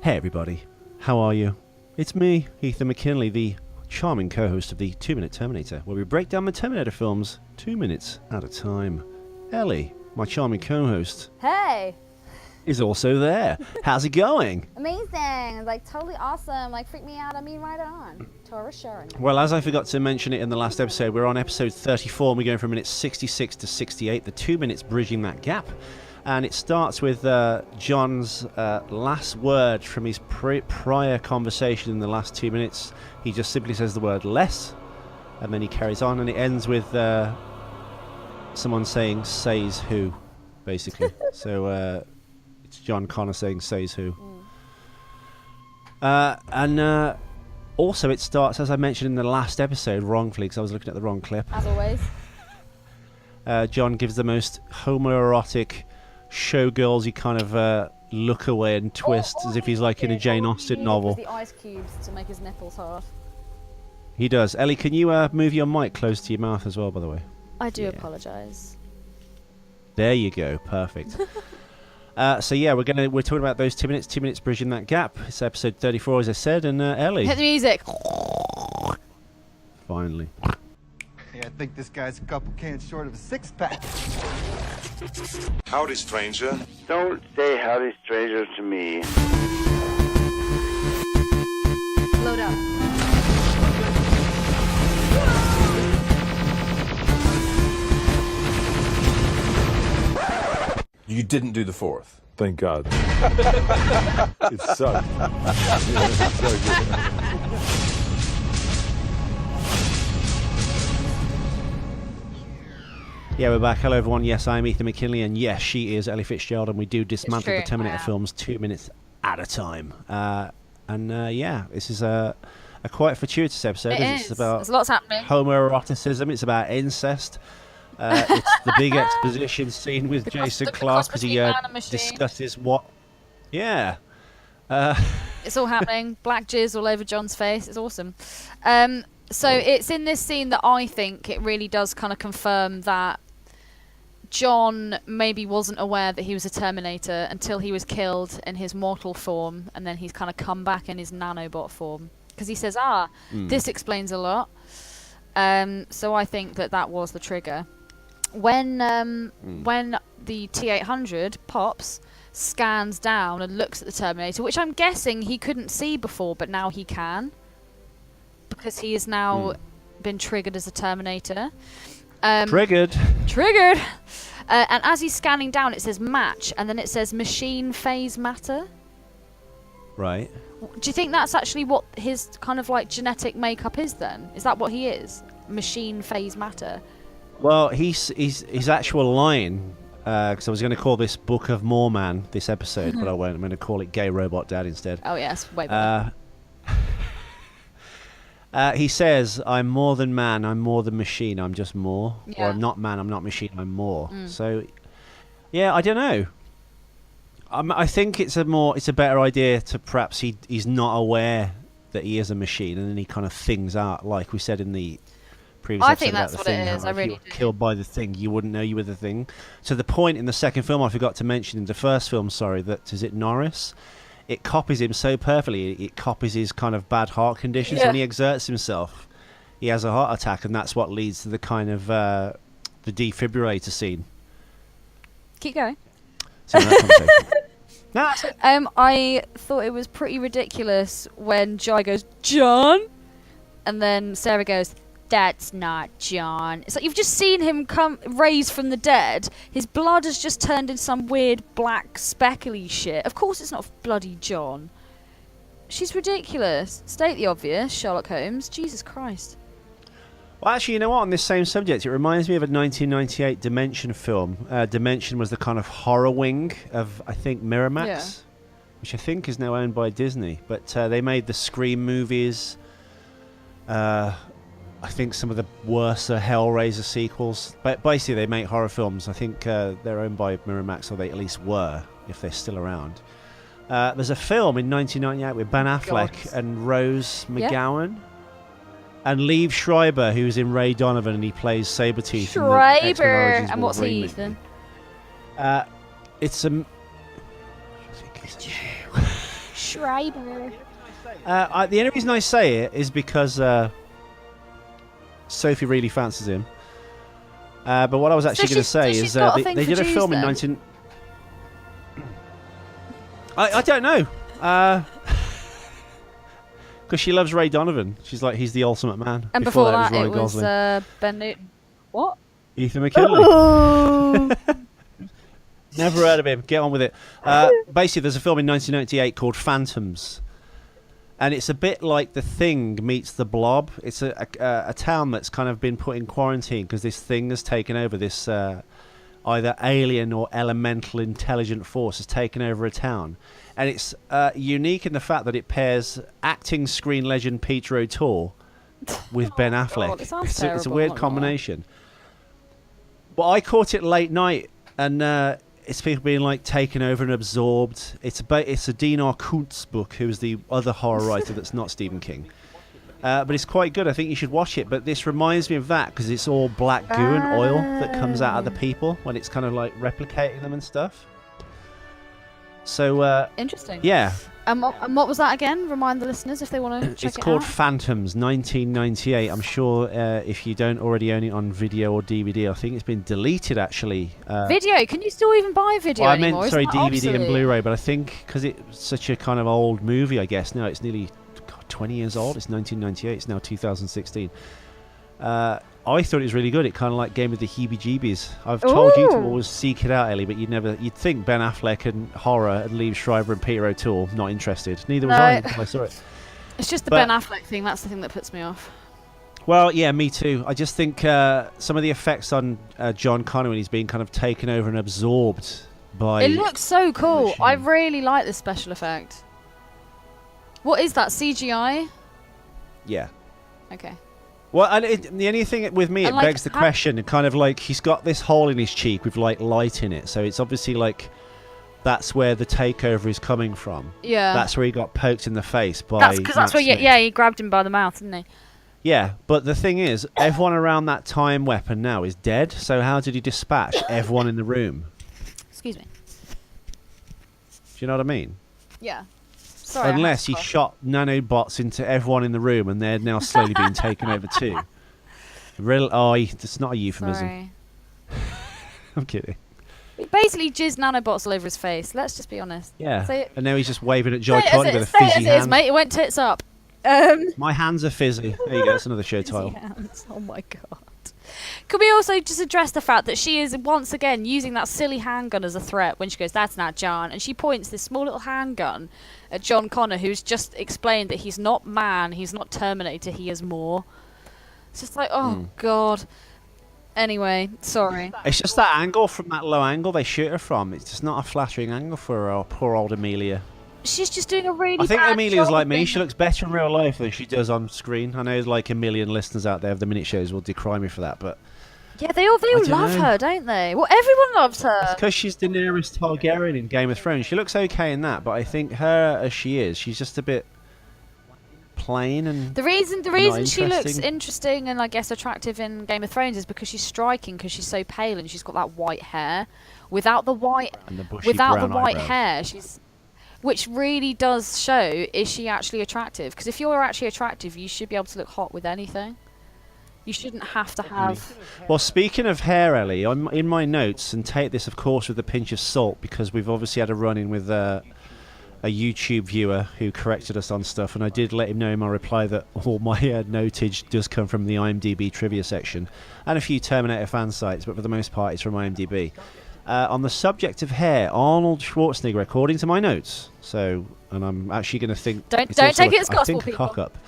Hey everybody, how are you? It's me, Ethan McKinley, the charming co-host of the 2-Minute Terminator, where we break down the Terminator films 2 minutes at a time. Ellie, my charming co-host, Hey! is also there. How's it going? Amazing! Like, totally awesome. Like, freak me out. I mean, right on. Torah Sharon. Well, as I forgot to mention it in the last episode, we're on episode 34 and we're going from minute 66 to 68, the 2 minutes bridging that gap. And it starts with John's last word from his prior conversation in the last 2 minutes. He just simply says the word less, and then he carries on, and it ends with someone saying says who, basically. So it's John Connor saying says who. And also it starts, as I mentioned in the last episode, wrongfully, because I was looking at the wrong clip. As always. John gives the most homoerotic, showgirlsy kind of look away and twist, as if he's like in a Jane Austen novel. The ice cubes to make his nipples hard. He does. Ellie, can you move your mic close to your mouth as well, by the way? I do apologise. There you go. Perfect. So yeah, we're talking about those 2 minutes, 2 minutes bridging that gap. It's episode 34, as I said, and Ellie. Hit the music. Finally. Yeah, I think this guy's a couple cans short of a six-pack. Howdy, stranger. Don't say howdy, stranger, to me. Load up. You didn't do the fourth. Thank God. It sucked. It's so good. Yeah, we're back. Hello, everyone. Yes, I'm Ethan McKinley, and yes, she is Ellie Fitzgerald, and we do dismantle the Terminator films 2 minutes at a time. Yeah, this is a quite fortuitous episode. It's about There's lots happening. homoeroticism. It's about incest. It's the big exposition scene with Jason Clarke because he discusses what. Yeah. It's all happening. Black jizz all over John's face. It's awesome. So it's in this scene that I think it really does kind of confirm that John maybe wasn't aware that he was a Terminator until he was killed in his mortal form, and then he's kind of come back in his nanobot form. Because he says, this explains a lot. So I think that was the trigger. When the T-800, Pops, scans down and looks at the Terminator, which I'm guessing he couldn't see before, but now he can. Because he has now been triggered as a Terminator. Triggered. And as he's scanning down, it says match, and then it says machine phase matter. Right. Do you think that's actually what his kind of like genetic makeup is then? Is that what he is? Machine phase matter? Well, his actual line, because I was going to call this Book of Moorman this episode, but I won't. I'm going to call it Gay Robot Dad instead. Oh, yes. Way better. He says, I'm more than man, I'm more than machine, I'm just more. Yeah. Or I'm not man, I'm not machine, I'm more. So, yeah, I don't know. I think it's a better idea to perhaps he's not aware that he is a machine, and then he kind of things out, like we said in the previous episode about the thing. I think that's what it is. I really do. Killed by the thing, you wouldn't know you were the thing. So the point in the second film, I forgot to mention in the first film, that is it Norris? It copies him so perfectly. It copies his kind of bad heart conditions. When he exerts himself, he has a heart attack, and that's what leads to the kind of the defibrillator scene. Keep going. So that I thought it was pretty ridiculous when Jai goes, John? And then Sarah goes, that's not John. It's like you've just seen him come raised from the dead. His blood has just turned into some weird black speckly shit. Of course it's not bloody John. She's ridiculous. State the obvious, Sherlock Holmes. Jesus Christ. Well, actually, you know what? On this same subject, it reminds me of a 1998 Dimension film. Dimension was the kind of horror wing of, I think, Miramax, which I think is now owned by Disney. But they made the Scream movies. I think some of the worse Hellraiser sequels. But basically, they make horror films. I think they're owned by Miramax, or they at least were, if they're still around. There's a film in 1998 with Ben Affleck and Rose McGowan. And Liev Schreiber, who's in Ray Donovan, and he plays Sabretooth. Schreiber! And what's he, Ethan? It's a... Schreiber. The only reason I say it is because Sophie really fancies him. But what I was actually going to say is they did a film in 19... I don't know. Because she loves Ray Donovan. She's like, he's the ultimate man. And before that it was Gosling. Ben Newton. What? Ethan McKinley. Oh. Never heard of him. Get on with it. Basically, there's a film in 1998 called Phantoms. And it's a bit like The Thing meets The Blob. It's a town that's kind of been put in quarantine because this thing has taken over. This either alien or elemental intelligent force has taken over a town. And it's unique in the fact that it pairs acting screen legend Peter O'Toole with Ben Affleck. God, it's a weird combination. But I caught it late night, and it's people being like taken over and absorbed. It's a Dinar Kuntz book, who's the other horror writer that's not Stephen King. But it's quite good. I think you should watch it. But this reminds me of that because it's all black goo and oil that comes out of the people when it's kind of like replicating them and stuff. So interesting. Yeah. And what was that again? Remind the listeners if they want to check it out. It's called Phantoms, 1998. I'm sure if you don't already own it on video or DVD, I think it's been deleted actually. Video? Can you still even buy video anymore? I meant, DVD obsolete? and Blu-ray, but I think because it's such a kind of old movie, I guess now it's nearly 20 years old. It's 1998. It's now 2016. I thought it was really good. It kind of like gave me the heebie-jeebies. I've told you to always seek it out, Ellie, but you'd think Ben Affleck and horror and Liev Schreiber and Peter O'Toole, not interested. Neither was I until I saw it. It's just the Ben Affleck thing. That's the thing that puts me off. Well, yeah, me too. I just think some of the effects on John Connor when he's being kind of taken over and absorbed by... It looks so cool. I really like this special effect. What is that, CGI? Yeah. Okay. Well, and the only thing with me, it begs the question, kind of like he's got this hole in his cheek with like light in it, so it's obviously like that's where the takeover is coming from. Yeah. That's where he got poked in the face by. That's where he grabbed him by the mouth, didn't he? Yeah, but the thing is, everyone around that time weapon now is dead. So how did he dispatch everyone in the room? Excuse me. Do you know what I mean? Yeah. Sorry, unless he shot nanobots into everyone in the room and they're now slowly being taken over too. It's not a euphemism. Sorry. I'm kidding. He basically jizzed nanobots all over his face. Let's just be honest. Yeah. So, and now he's just waving at Joy Cotton with a fizzy hand. Mate. It went tits up. My hands are fizzy. There you go. That's another show title. Hands. Oh my god. Could we also just address the fact that she is once again using that silly handgun as a threat when she goes, "That's not John," and she points this small little handgun at John Connor, who's just explained that he's not man, he's not Terminator, he is more. It's just like, oh god. Anyway, sorry. It's just that angle from that low angle they shoot her from. It's just not a flattering angle for poor old Amelia. She's just doing a really I think bad Amelia's job like me. She looks better in real life than she does on screen. I know like a million listeners out there of the minute shows will decry me for that, but yeah, they all love her, don't they? Well, everyone loves her. It's because she's Daenerys Targaryen in Game of Thrones. She looks okay in that, but I think her as she is, she's just a bit plain and the reason she looks interesting and I guess attractive in Game of Thrones is because she's striking, because she's so pale and she's got that white hair. Without the white hair, which really does show, is she actually attractive? Because if you're actually attractive, you should be able to look hot with anything. You shouldn't have to have... Well, speaking of hair, Ellie, I'm in my notes, and take this, of course, with a pinch of salt, because we've obviously had a run-in with a YouTube viewer who corrected us on stuff, and I did let him know in my reply that all my notage does come from the IMDb trivia section, and a few Terminator fan sites, but for the most part it's from IMDb. On the subject of hair, Arnold Schwarzenegger, according to my notes, and I'm actually going to think... Don't take it as gospel, people. Cock up.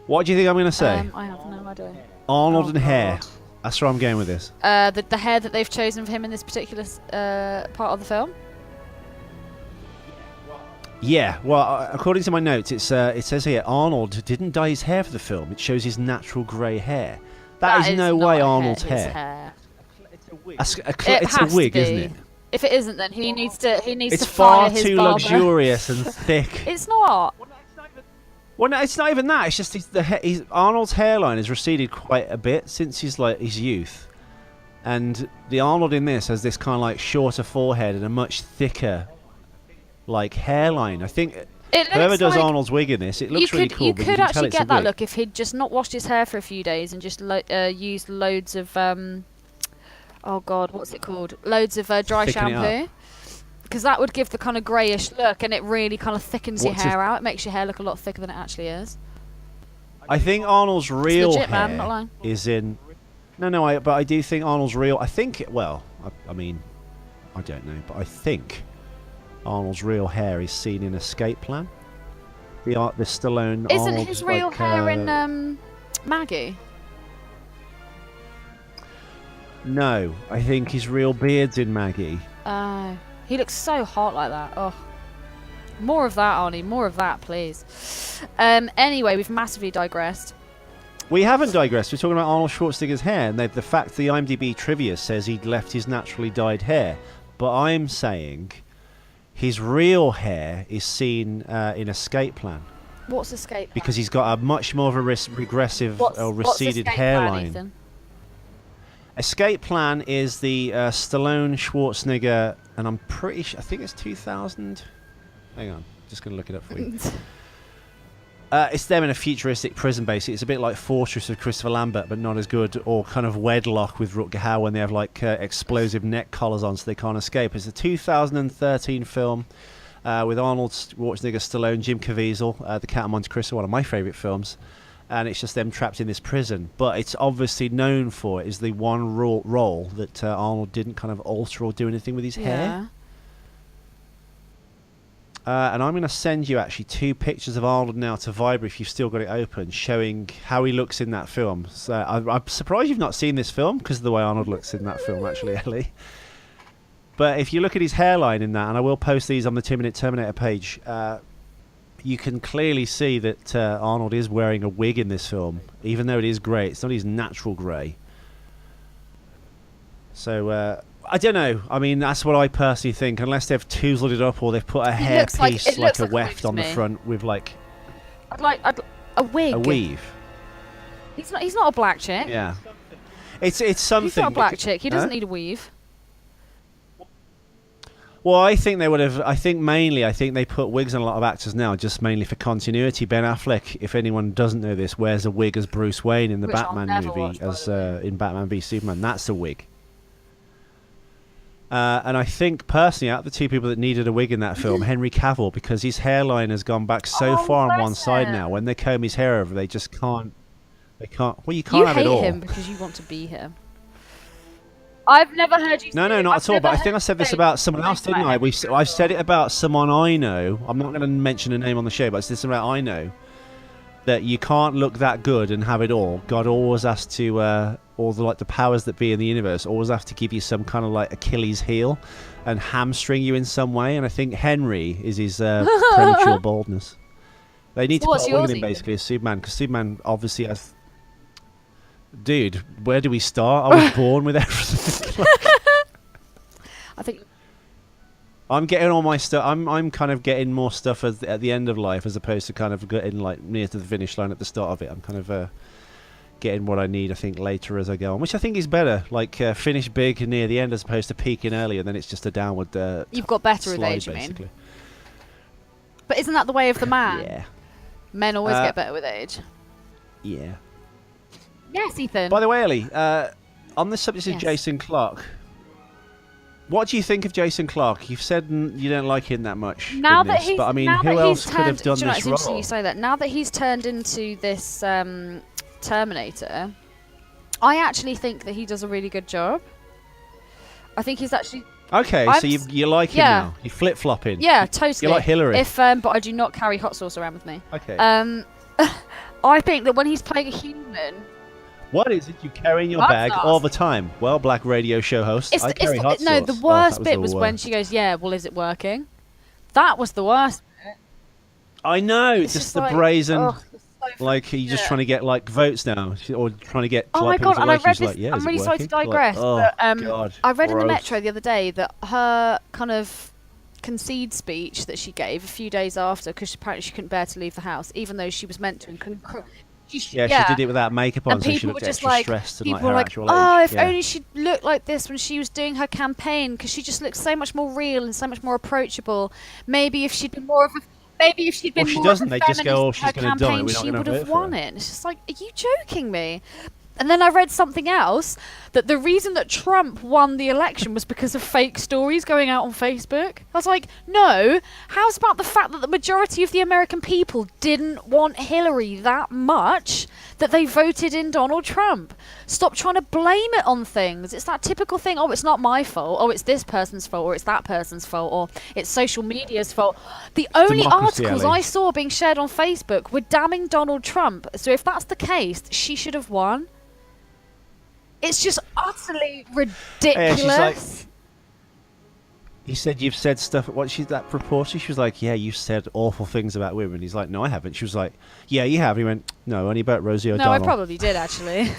What do you think I'm going to say? I have no idea. Arnold and hair. That's where I'm going with this. The hair that they've chosen for him in this particular part of the film? Yeah, well, according to my notes, it says here, Arnold didn't dye his hair for the film. It shows his natural grey hair. That is no way Arnold's hair. It's a wig, isn't it? If it isn't, then he needs to It's fire far his too barber. luxurious and thick. It's not. Well, no, it's not even that. It's just Arnold's hairline has receded quite a bit since his youth, and the Arnold in this has this kind of like shorter forehead and a much thicker like hairline. I think It whoever looks does like Arnold's wig in this, it looks really cool. You but could can tell actually it's a get that wig. look if he'd just not washed his hair for a few days and just used loads of oh god, what's it called? Loads of dry Thicken it shampoo. Because that would give the kind of greyish look, and it really kind of thickens your hair out. It makes your hair look a lot thicker than it actually is. I think Arnold's real legit, hair man, not lying. is in. No, but I do think Arnold's real. I think. Well, I mean, I don't know, but I think Arnold's real hair is seen in Escape Plan. The Stallone. Isn't Arnold's, his real like, hair in Maggie? No, I think his real beard's in Maggie. He looks so hot like that. Oh, more of that, Arnie. More of that, please. Anyway, we've massively digressed. We haven't digressed. We're talking about Arnold Schwarzenegger's hair, and the fact the IMDb trivia says he'd left his naturally dyed hair. But I'm saying his real hair is seen in Escape Plan. What's Escape Plan? Because he's got a much more of a regressive or receded Escape hairline. Plan, Ethan? Escape Plan is the Stallone Schwarzenegger, and I'm pretty sure, I think it's 2000. Hang on, just going to look it up for you. It's them in a futuristic prison, basically. It's a bit like Fortress with Christopher Lambert, but not as good, or kind of Wedlock with Rutger Hauer when they have like explosive neck collars on so they can't escape. It's a 2013 film with Arnold Schwarzenegger, Stallone, Jim Caviezel, The Count of Monte Cristo, one of my favourite films. And it's just them trapped in this prison. But it's obviously known for is the one role that Arnold didn't kind of alter or do anything with his hair. And I'm going to send you actually 2 pictures of Arnold now to Viber if you've still got it open, showing how he looks in that film. So I'm surprised you've not seen this film because of the way Arnold looks in that film, actually, Ellie. But if you look at his hairline in that, and I will post these on the 2 Minute Terminator page, you can clearly see that Arnold is wearing a wig in this film, even though it is grey. It's not his natural grey. So, I don't know. I mean, that's what I personally think. Unless they've toozled it up or they've put a hairpiece, like a weft on the front with, like... a wig. A weave. He's not a black chick. Yeah. It's something. He's not a black chick. He doesn't need a weave. Well, I think they would have. I think they put wigs on a lot of actors now, just mainly for continuity. Ben Affleck, if anyone doesn't know this, wears a wig as Bruce Wayne in the Batman movie, as in Batman v Superman. That's a wig. And I think personally, out of the 2 people that needed a wig in that film, Henry Cavill, because his hairline has gone back so far on one side now. When they comb his hair over, they just can't. They can't. Well, you can't have it all. You hate him because you want to be him. I've never heard you say No, not at all. But I think I said this about someone else, didn't I? I've said it about someone I know. I'm not going to mention a name on the show, but I said something about I know. That you can't look that good and have it all. God always has to, all the powers that be in the universe always have to give you some kind of like Achilles heel and hamstring you in some way. And I think Henry is his premature baldness. They need to put a wig in him basically as Superman, because Superman obviously has... Dude, where do we start? I was born with everything. I think I'm getting all my stuff. I'm kind of getting more stuff at the end of life as opposed to kind of getting like near to the finish line at the start of it. I'm kind of getting what I need, I think, later as I go on, which I think is better. Like finish big near the end as opposed to peaking early, and then it's just a downward. You've got better with slide, age, basically. you mean? But isn't that the way of the man? Yeah. Men always get better with age. Yeah. Yes, Ethan. By the way, Ellie, on the subject of Jason Clarke, what do you think of Jason Clarke? You've said you don't like him that much. Now in that this, he's, but I mean, now who that else he's could have turned, done do you know, this it's interesting role? you say that. Now that he's turned into this Terminator, I actually think that he does a really good job. I think he's actually... Okay, so you like him now. You flip-flopping. Yeah, totally. You like Hillary. But I do not carry hot sauce around with me. Okay. I think that when he's playing a human... What is it you carry in your bag all the time? Well, black radio show host, I carry hot sauce. No, the worst bit was when she goes, yeah, well, is it working? That was the worst bit. I know, just the like, brazen... Oh, like, are you just trying to get, like, votes now? Or trying to get... Oh my god, and I read this... Like, I'm really sorry to digress, like, but God, I read in the gross. Metro the other day that her kind of concede speech that she gave a few days after, because apparently she couldn't bear to leave the house, even though she was meant to and couldn't... Yeah, she did it without makeup on, and so she people were looked just extra like, stressed and people like were her like, actual oh, age. if only she'd looked like this when she was doing her campaign, because she just looked so much more real and so much more approachable. Maybe if she'd been more of a Maybe if she'd been she more doesn't. of a They just go, "Oh, feminist in her she's gonna die, campaign, we're not she gonna would vote have for won her." it." And it's just like, are you joking me? And then I read something else, that the reason that Trump won the election was because of fake stories going out on Facebook. I was like, no, how's about the fact that the majority of the American people didn't want Hillary that much that they voted in Donald Trump? Stop trying to blame it on things. It's that typical thing, oh, it's not my fault, oh, it's this person's fault, or it's that person's fault, or it's social media's fault. The only Democracy, articles Ellie. I saw being shared on Facebook were damning Donald Trump. So if that's the case, she should have won. It's just utterly ridiculous. Yeah, she's like, he said, "You've said stuff." What she's that reporter? She was like, "Yeah, you said awful things about women." He's like, "No, I haven't." She was like, "Yeah, you have." He went, "No, only about Rosie O'Donnell." No, I probably did actually.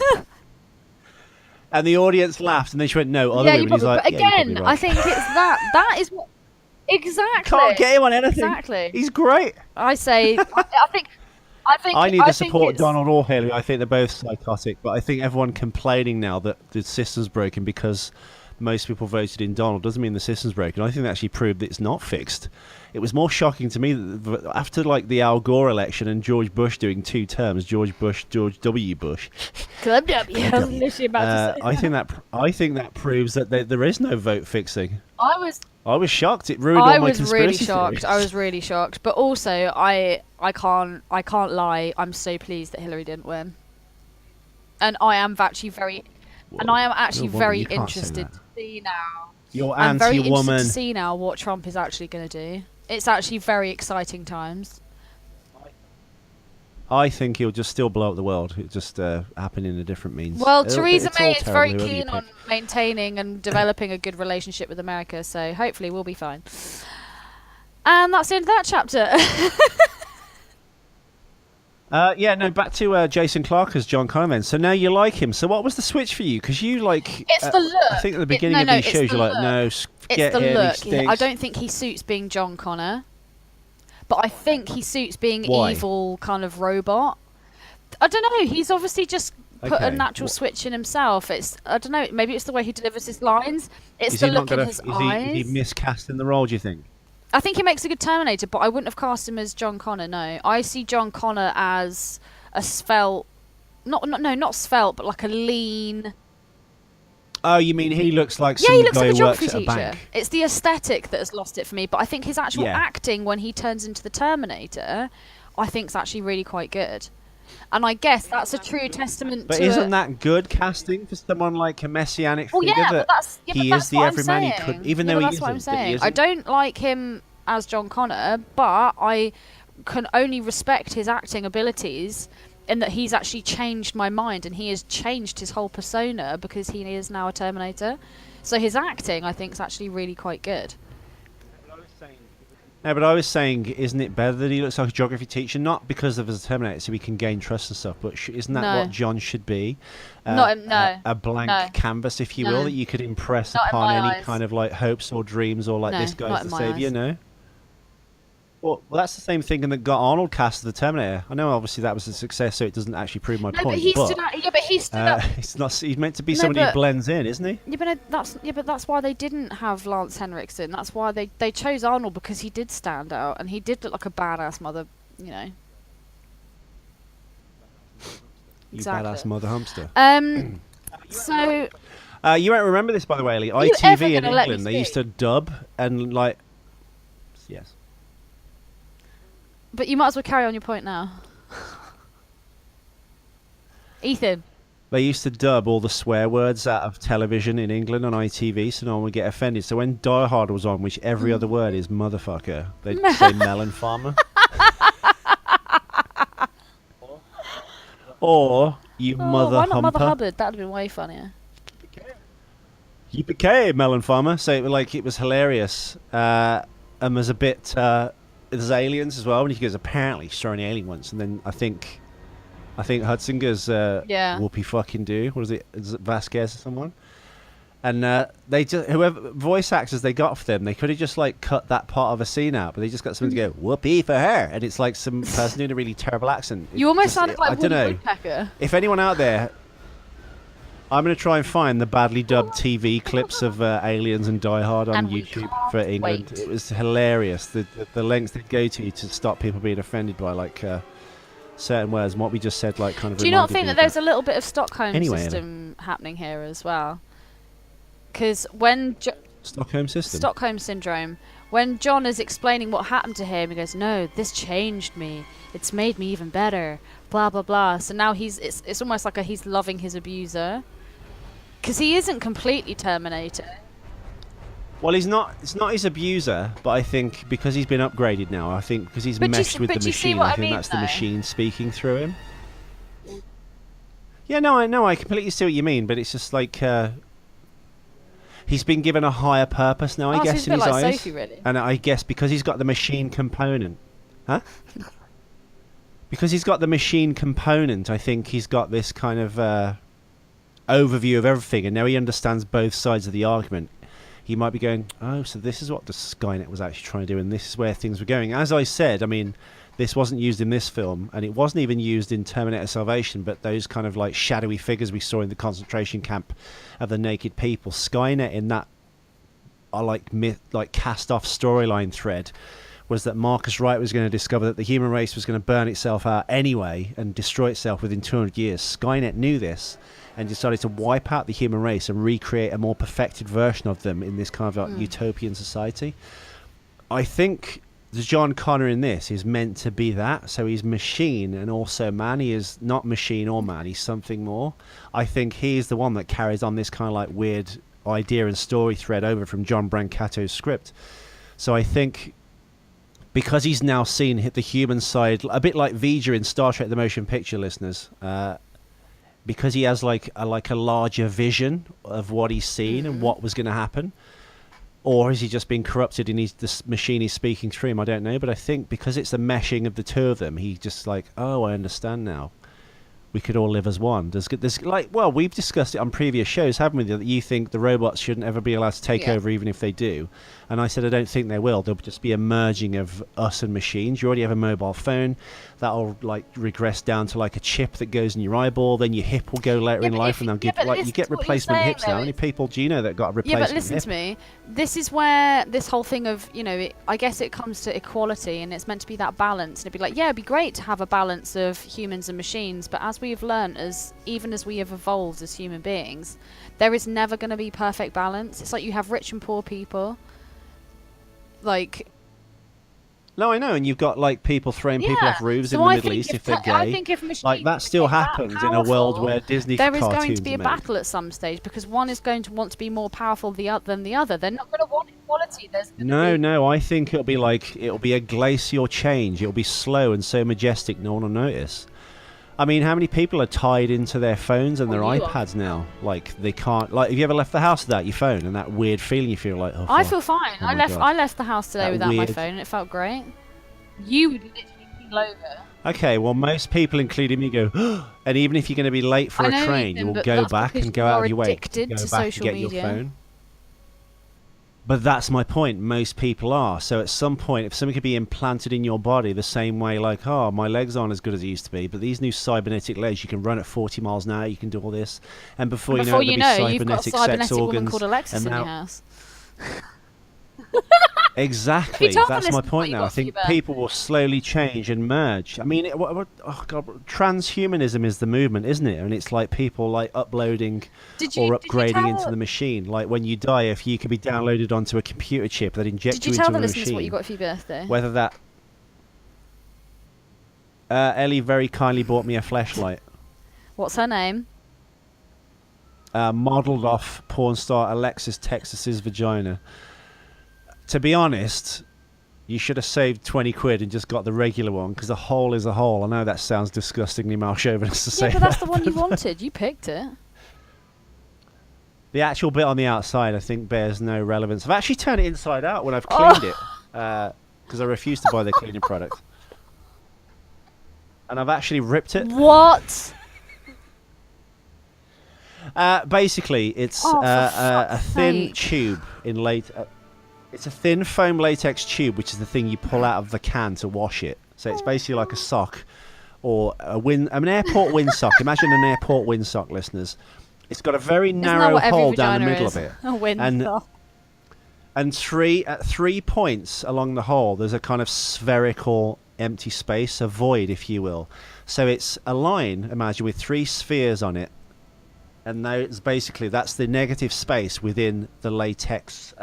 And the audience laughed, and then she went, "No, other yeah, women." you He's probably, like, but "Yeah, you're again, probably right." I think it's that. That is what exactly. Can't get him on anything. Exactly. He's great. I say, I need to think support it's- Donald or Hillary. I think they're both psychotic, but I think everyone complaining now that the system's broken because most people voted in Donald doesn't mean the system's broken. I think they actually proved that it's not fixed. It was more shocking to me that after like the Al Gore election and George Bush doing 2 terms, George W. Bush. Club W. I was literally about to say. I think that proves that there is no vote fixing. I was shocked. It ruined all my really conspiracy shocked. theories. I was really shocked. But also, I can't lie. I'm so pleased that Hillary didn't win. And I am actually very you can't say interested that. to see now. You're I'm very interested anti-woman. to see now what Trump is actually going to do. It's actually very exciting times. I think he'll just still blow up the world. It'll just happen in a different means. Well, Theresa it's all May is very terrible, whoever you keen on pick. maintaining and developing a good relationship with America, so hopefully we'll be fine. And that's the end of that chapter. Back to Jason Clarke as John Connor then. So now you like him. So what was the switch for you? Because you like... It's the look. I think at the beginning of these it's shows the you're like, look. no, It's get the him, look. he stinks. I don't think he suits being John Connor, but I think he suits being Why? evil kind of robot. I don't know. He's obviously just put a Okay. natural switch in himself. I don't know. Maybe it's the way he delivers his lines. It's Is the he not look in gonna? his Is eyes. he miscast in the role? Do you think? I think he makes a good Terminator, but I wouldn't have cast him as John Connor. No, I see John Connor as a svelte, not svelte, but like a lean. Oh, you mean he looks like Yeah, some he looks guy like a who works geography at a teacher. bank? It's the aesthetic that has lost it for me, but I think his actual Yeah. acting when he turns into the Terminator, I think is actually really quite good. And I guess that's a true testament But to isn't it. that good casting for someone like a messianic Well, figure? yeah, but that that's he that's is the what everyman I'm he saying. could, even Yeah, though but he that's what I'm isn't. That he saying. I isn't. don't like him as John Connor, but I can only respect his acting abilities in that he's actually changed my mind and he has changed his whole persona because he is now a Terminator. So his acting, I think, is actually really quite good. No, but I was saying, isn't it better that he looks like a geography teacher? Not because of his Terminator, so he can gain trust and stuff, but isn't that No. what John should be? No. A blank No. canvas, if you No. will, that you could impress Not in upon my any eyes. kind of like hopes or dreams, or like No, this not guy's in the my savior. eyes. No. Well, that's the same thing that got Arnold cast as the Terminator. I know, obviously, that was a success, so it doesn't actually prove my No, point. but he stood out. Yeah, but he stood out. It's not. He's meant to be No, somebody who but- blends in, isn't he? Yeah, but that's why they didn't have Lance Henriksen. That's why they chose Arnold, because he did stand out and he did look like a badass mother. You know. You Exactly. badass mother hamster. So You won't remember this, by the way, Ellie. you ever ITV in gonna let me England, they used speak? to dub and like. Yes. but you might as well carry on your point now. Ethan. They used to dub all the swear words out of television in England on ITV, so no one would get offended. So when Die Hard was on, which every other word is motherfucker, they'd say melon farmer. Or you mother why not humper. Mother Hubbard? That'd have been way funnier. You became melon farmer. So it was hilarious. And there's a bit. There's aliens as well. And he goes, apparently saw an alien once, and then I think Hutzinger's Yeah. whoopee fucking do. What is it? Is it Vasquez or someone? And they just whoever voice actors they got for them, they could have just like cut that part of a scene out, but they just got someone to go whoopee for her, and it's like some person doing a really terrible accent. You almost sounded like I don't know. Woodpecker. If anyone out there, I'm going to try and find the badly dubbed TV clips of Aliens and Die Hard on And we YouTube can't for England. wait. It was hilarious. The lengths they'd go to stop people being offended by like certain words. And what we just said, like kind of. Do you not reminded think me that of there's a little bit of Stockholm Anyway, system happening here as well? Because when Stockholm system. Stockholm syndrome, when John is explaining what happened to him, he goes, "No, this changed me. It's made me even better." Blah blah blah. So now it's almost like he's loving his abuser. Because he isn't completely Terminator. Well, he's not. It's not his abuser, but I think because he's been upgraded now, I think because he's meshed with the machine, I think that's the machine speaking through him. Yeah, no, I know. I completely see what you mean, but it's just like he's been given a higher purpose now, I guess, so in his like eyes. Sophie, really. And I guess because he's got the machine component, huh? Because he's got the machine component, I think he's got this kind of overview of everything, and now he understands both sides of the argument. He might be going, oh, so this is what the Skynet was actually trying to do, and this is where things were going. As I said, I mean, this wasn't used in this film, and it wasn't even used in Terminator Salvation, but those kind of like shadowy figures we saw in the concentration camp of the naked people. Skynet in that like cast-off storyline thread was that Marcus Wright was going to discover that the human race was going to burn itself out anyway and destroy itself within 200 years. Skynet knew this and decided to wipe out the human race and recreate a more perfected version of them in this kind of like utopian society. I think the John Connor in this is meant to be that. So he's machine and also man. He is not machine or man. He's something more. I think he's the one that carries on this kind of like weird idea and story thread over from John Brancato's script. So I think because he's now seen the human side, a bit like V'ger in Star Trek the Motion Picture, listeners, because he has like a larger vision of what he's seen and what was going to happen, or has he just been corrupted and this machine is speaking through him? I don't know, but I think because it's the meshing of the two of them, he just like, oh, I understand now. We could all live as one. There's like, well, we've discussed it on previous shows, haven't we? That you think the robots shouldn't ever be allowed to take over, even if they do. And I said I don't think they will. There'll just be a merging of us and machines. You already have a mobile phone that'll like regress down to like a chip that goes in your eyeball. Then your hip will go later in life, and they'll give like you get replacement hips now. How many people do you know that got a replacement hip? Yeah, but listen to me. This is where this whole thing of I guess it comes to equality, and it's meant to be that balance. And it'd be like, yeah, it'd be great to have a balance of humans and machines, but as we've learned, even as we have evolved as human beings, there is never going to be perfect balance. It's like you have rich and poor people. Like, no, I know, and you've got like people throwing people off roofs in the Middle East if they're gay. I think if machines like that still happens in a world where Disney there is cartoons going to be a are made. battle at some stage because one is going to want to be more powerful than the other. They're not going to want equality. No, I think it'll be a glacial change. It'll be slow and so majestic no one will notice. I mean, how many people are tied into their phones and their iPads now? Like, they can't... Like, have you ever left the house without your phone and that weird feeling you feel like... Oh, I feel fine. Oh I left the house today that without my weird... phone and it felt great. You would literally keel over. Okay, well, most people, including me, go... and even if you're going to be late for a train, you will go back and go out of your way to go back and get your phone. But that's my point. Most people are. So at some point, if something could be implanted in your body the same way, like, oh, my legs aren't as good as they used to be, but these new cybernetic legs, you can run at 40 miles an hour, you can do all this. And before you know, you've got a cybernetic woman called Alexis in your house. Exactly. That's my point now. I think people will slowly change and merge. I mean, transhumanism is the movement, isn't it? And it's like people like uploading or upgrading into the machine. Like when you die, if you could be downloaded onto a computer chip that injects you into a machine. Did you tell the listeners what you got for your birthday? Whether that... Ellie very kindly bought me a fleshlight. What's her name? Modelled off porn star Alexis Texas's vagina. To be honest, you should have saved 20 quid and just got the regular one, because a hole is a hole. I know that sounds disgustingly malchauvinist to say that. Yeah, but that's the one you wanted. You picked it. The actual bit on the outside, I think, bears no relevance. I've actually turned it inside out when I've cleaned it, because I refuse to buy their cleaning product. And I've actually ripped it. What? Basically, it's Oh, for a fuck's thin sake. tube in it's a thin foam latex tube, which is the thing you pull out of the can to wash it. So it's basically like a sock or an airport windsock. Imagine an airport windsock, listeners. It's got a very Isn't that narrow what every hole down the vagina middle is? of it. A windsock. And at 3 points along the hole, there's a kind of spherical empty space, a void, if you will. So it's a line, imagine, with 3 spheres on it. And now it's basically, that's the negative space within the latex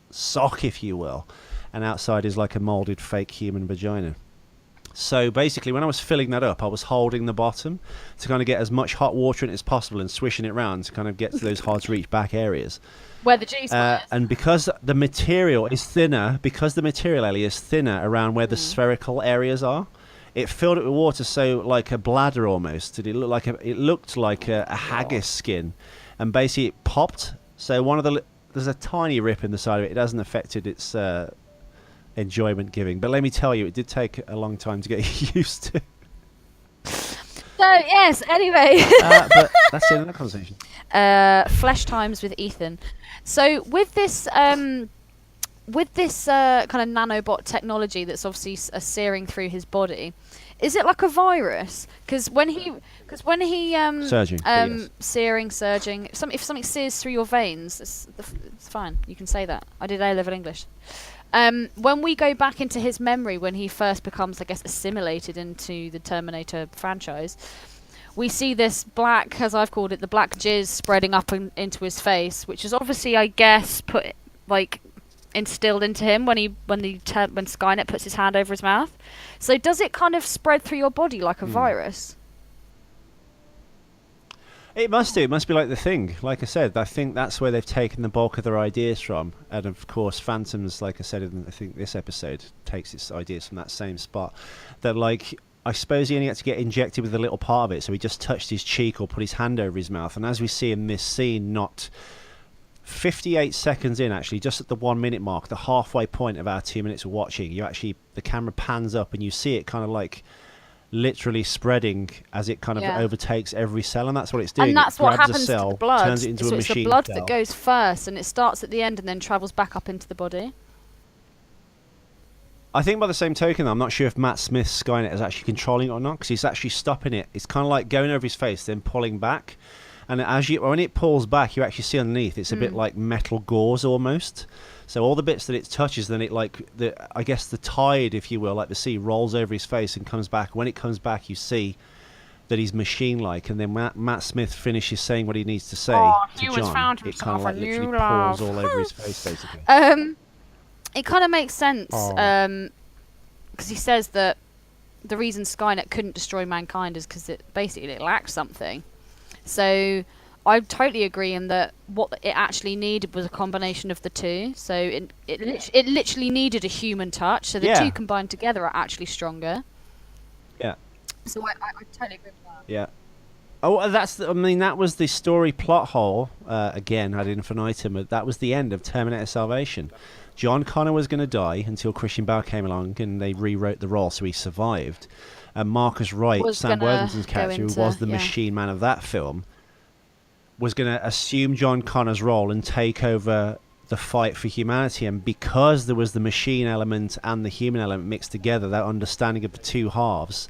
sock, if you will. And outside is like a molded fake human vagina. So basically, when I was filling that up, I was holding the bottom to kind of get as much hot water in it as possible and swishing it around to kind of get to those hard to reach back areas. Where the G-spot is. And because the material is thinner, Ellie, is thinner around where the spherical areas are, it filled it with water, so like a bladder almost. It looked like a haggis skin, and basically it popped. So there's a tiny rip in the side of it. It hasn't affected its enjoyment giving, but let me tell you, it did take a long time to get used to. So yes, anyway. But that's the end of the conversation. Flesh times with Ethan. So with this kind of nanobot technology that's obviously searing through his body, is it like a virus? Because when he Surging, yes. surging, if something sears through your veins, it's fine. You can say that. I did A-level English. When we go back into his memory, when he first becomes, I guess, assimilated into the Terminator franchise, we see this black, as I've called it, the black jizz spreading up into his face, which is obviously, I guess, instilled into him when Skynet puts his hand over his mouth. So does it kind of spread through your body like a virus? It must do. It must be like the Thing. Like I said, I think that's where they've taken the bulk of their ideas from. And of course, Phantoms, like I said in I think this episode, takes its ideas from that same spot. That, like, I suppose he only had to get injected with a little part of it, so he just touched his cheek or put his hand over his mouth. And as we see in this scene, not 58 seconds in, actually, just at the 1 minute mark, the halfway point of our 2 minutes of watching, the camera pans up and you see it kind of like literally spreading as it kind of overtakes every cell, and that's what it's doing. And that's it what grabs happens a cell, to the blood. turns it into a It's machine the blood cell. that goes first, and it starts at the end and then travels back up into the body. I think by the same token, I'm not sure if Matt Smith's Skynet is actually controlling it or not, because he's actually stopping it. It's kind of like going over his face, then pulling back. And when it pulls back, you actually see underneath, it's a bit like metal gauze almost. So all the bits that it touches, then it I guess the tide, if you will, like the sea, rolls over his face and comes back. When it comes back, you see that he's machine-like, and then Matt Smith finishes saying what he needs to say to John. It kind of like literally pours all over his face, basically. It kind of makes sense, because he says that the reason Skynet couldn't destroy mankind is because it lacked something. So I totally agree in that what it actually needed was a combination of the two. So it literally needed a human touch. So the two combined together are actually stronger. Yeah. So I totally agree with that. Yeah. Oh, that was the story plot hole, again, ad infinitum, but that was the end of Terminator Salvation. John Connor was going to die until Christian Bale came along and they rewrote the role, so he survived. And Marcus Wright, Sam Worthington's character, who was the machine man of that film, was going to assume John Connor's role and take over the fight for humanity. And because there was the machine element and the human element mixed together, that understanding of the two halves,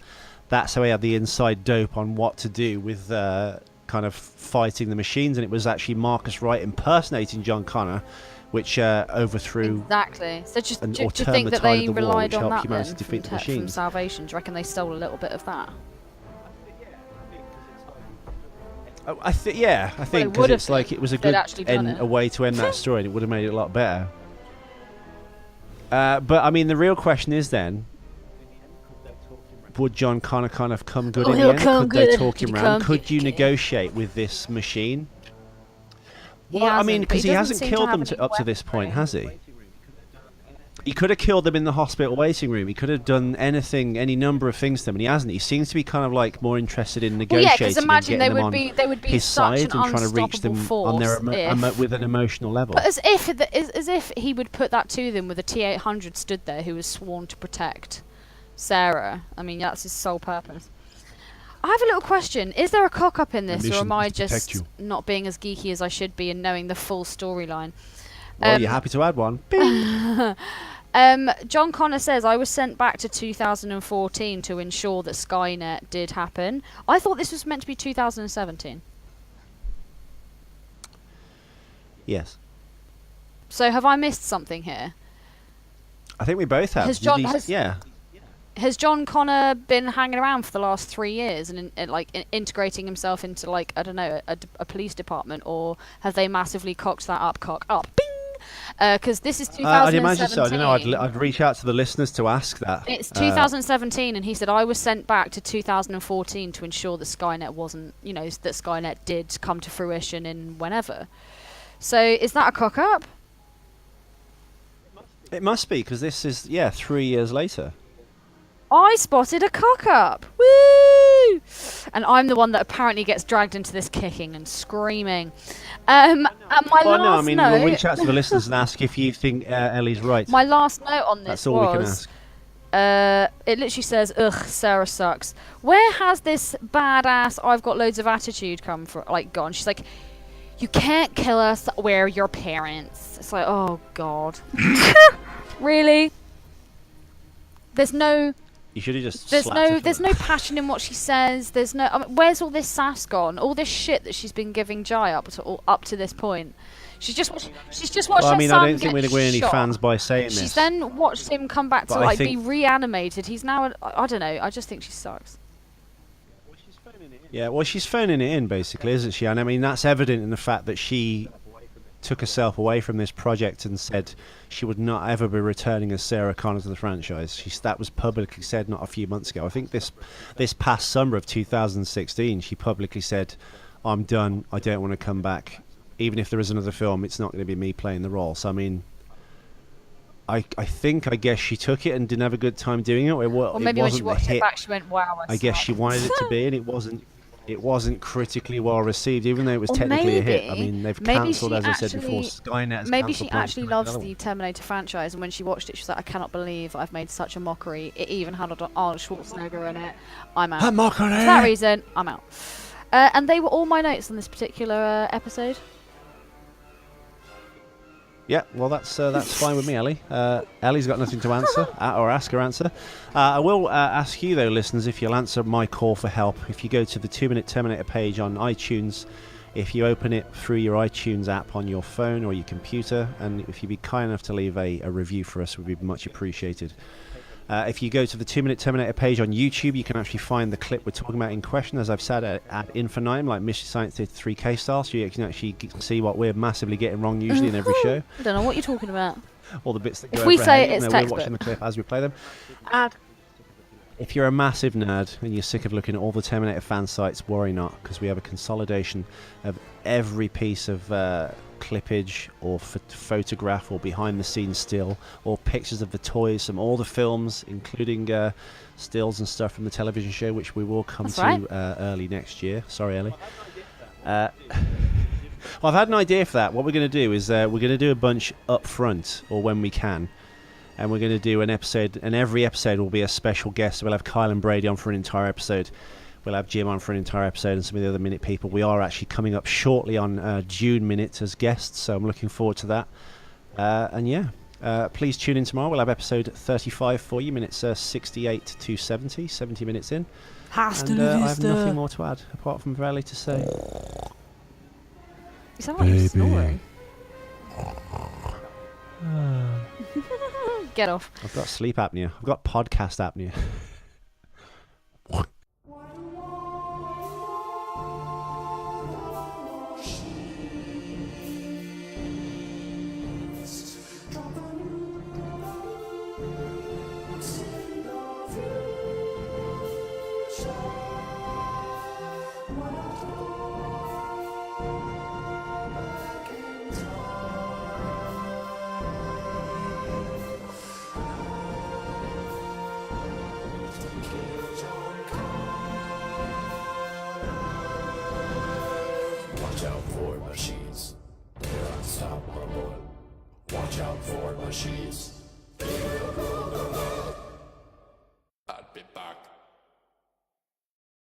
that's how he had the inside dope on what to do with kind of fighting the machines. And it was actually Marcus Wright impersonating John Connor, which overthrew. Exactly. So just do you turned think the that tide they of the war, relied which on helped that humanity then defeat the from machines. Salvation? Do you reckon they stole a little bit of that? I think because it's like it was a good a way to end that story, and it would have made it a lot better. But I mean, the real question is then, would John Connor kind of come good in the end? Could they talk him around? Could you negotiate with this machine? Well, I mean, because he hasn't killed them up to this point, has he? He could have killed them in the hospital waiting room. He could have done anything, any number of things to them, and he hasn't. He seems to be kind of like more interested in negotiating and getting them on his side and trying to reach them on their with an emotional level. But as if he would put that to them with a T-800 stood there who was sworn to protect Sarah. I mean, that's his sole purpose. I have a little question. Is there a cock-up in this, or mission am I is to protect just you. not being as geeky as I should be and knowing the full storyline? Well, you're happy to add one. Bing. John Connor says, I was sent back to 2014 to ensure that Skynet did happen. I thought this was meant to be 2017. Yes. So have I missed something here? I think we both have. Has John- Yeah. Has John Connor been hanging around for the last 3 years and integrating himself into, like, I don't know, a police department, or have they massively cocked that up? Cock up, bing! Because this is 2017. I'd imagine so. I don't know. I'd reach out to the listeners to ask that. It's 2017, and he said, I was sent back to 2014 to ensure that Skynet wasn't, that Skynet did come to fruition in whenever. So is that a cock up? It must be, because this is 3 years later. I spotted a cock up. Woo! And I'm the one that apparently gets dragged into this kicking and screaming. And my last note, we'll reach out to the listeners and ask if you think Ellie's right. My last note on this That's all we can ask. It literally says, ugh, Sarah sucks. Where has this badass I've got loads of attitude come from, gone? She's like, you can't kill us, we're your parents. It's like, oh god. Really? There's no You should have just There's slapped her no for there's that. no passion in what she says. There's no. Where's all this sass gone? All this shit that she's been giving Jai up to this point. She's just watched Well, I her mean, son I don't think we're get going to win any shot. fans by saying this. She's then watched him come back But to I be think- reanimated. He's now. I don't know. I just think she sucks. Yeah, well, she's phoning it in, basically, isn't she? And I mean, that's evident in the fact that she took herself away from this project and said she would not ever be returning as Sarah Connor to the franchise. That was publicly said not a few months ago. I think this past summer of 2016, she publicly said, I'm done, I don't want to come back. Even if there is another film, it's not going to be me playing the role. So, I mean, I guess she took it and didn't have a good time doing it. Or maybe when she watched it back, she went, wow, I guess she wanted it to be, and it wasn't critically well received, even though it was technically a hit. I mean, they've cancelled, as I said before, Skynet has maybe she cancelled plans actually to make loves another the one. Terminator franchise, and when she watched it, she was like, I cannot believe I've made such a mockery. It even had Arnold Schwarzenegger in it. I'm out. A mockery! For that reason, I'm out. And they were all my notes on this particular episode. Yeah, well, that's fine with me, Ellie. Ellie's got nothing to answer, or ask or answer. I will ask you, though, listeners, if you'll answer my call for help. If you go to the 2 Minute Terminator page on iTunes, if you open it through your iTunes app on your phone or your computer, and if you'd be kind enough to leave a review for us, it would be much appreciated. If you go to the 2 Minute Terminator page on YouTube, you can actually find the clip we're talking about in question, as I've said, ad infinitum, like Mystery Science did 3K style, so you can actually see what we're massively getting wrong usually in every show. I don't know what you're talking about. All the bits that go If we over say our head, it, it's we're textbook. watching the clip as we play them. And if you're a massive nerd and you're sick of looking at all the Terminator fan sites, worry not, because we have a consolidation of every piece of clippage or photograph or behind the scenes still or pictures of the toys from all the films, including stills and stuff from the television show, which we will come to early next year. Sorry, Ellie. Well, I've had an idea for that. What we're going to do is we're going to do a bunch up front, or when we can, and we're going to do an episode, and every episode will be a special guest. So we'll have Kyle and Brady on for an entire episode. We'll have Jim on for an entire episode, and some of the other Minute people. We are actually coming up shortly on June Minute as guests, so I'm looking forward to that. And yeah, please tune in tomorrow. We'll have episode 35 for you, minutes 68 to 70 minutes in. And I have nothing more to add, apart from Valley to say... You sound like you're snoring. Get off. I've got sleep apnea. I've got podcast apnea. Watch out for machines. They're unstoppable. Watch out for machines. They will rule the world.